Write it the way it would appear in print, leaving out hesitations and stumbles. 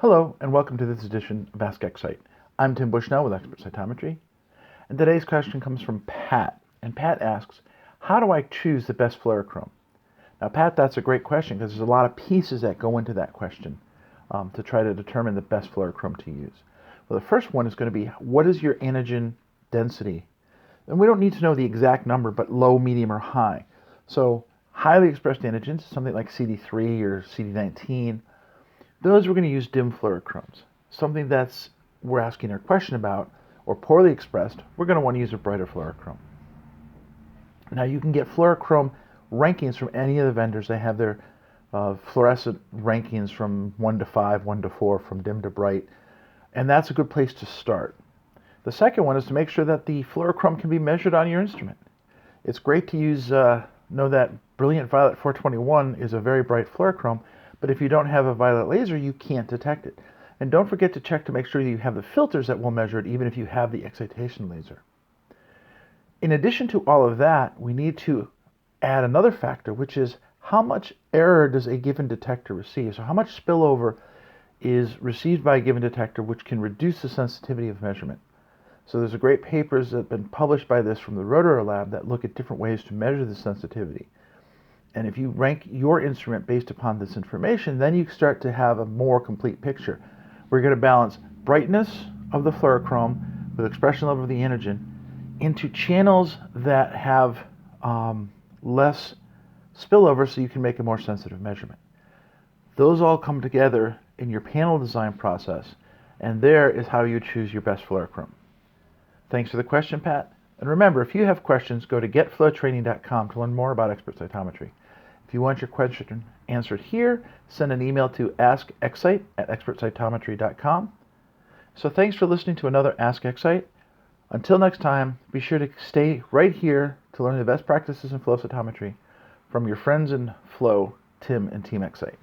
Hello, and welcome to this edition of Ask Excite. I'm Tim Bushnell with Expert Cytometry, and today's question comes from Pat. And Pat asks, how do I choose the best fluorochrome? Now, Pat, that's a great question because there's a lot of pieces that go into that question to try to determine the best fluorochrome to use. Well, the first one is going to be, what is your antigen density? And we don't need to know the exact number, but low, medium, or high. So highly expressed antigens, something like CD3 or CD19, those we're going to use dim fluorochromes. Something that's we're asking our question about, or poorly expressed, we're going to want to use a brighter fluorochrome. Now you can get fluorochrome rankings from any of the vendors. They have their fluorescent rankings from 1 to 5, 1 to 4, from dim to bright, and that's a good place to start. The second one is to make sure that the fluorochrome can be measured on your instrument. It's great to use, know that brilliant violet 421 is a very bright fluorochrome, but if you don't have a violet laser, you can't detect it. And don't forget to check to make sure you have the filters that will measure it, even if you have the excitation laser. In addition to all of that, we need to add another factor, which is how much error does a given detector receive? So how much spillover is received by a given detector, which can reduce the sensitivity of measurement. So there's a great papers that have been published by this from the Rotor Lab that look at different ways to measure the sensitivity. And if you rank your instrument based upon this information, then you start to have a more complete picture. We're going to balance brightness of the fluorochrome with expression level of the antigen into channels that have less spillover so you can make a more sensitive measurement. Those all come together in your panel design process, and there is how you choose your best fluorochrome. Thanks for the question, Pat. And remember, if you have questions, go to getflowtraining.com to learn more about Expert Cytometry. If you want your question answered here, send an email to askexcite@expertcytometry.com. So thanks for listening to another Ask Excite. Until next time, be sure to stay right here to learn the best practices in flow cytometry from your friends in Flow, Tim and Team Excite.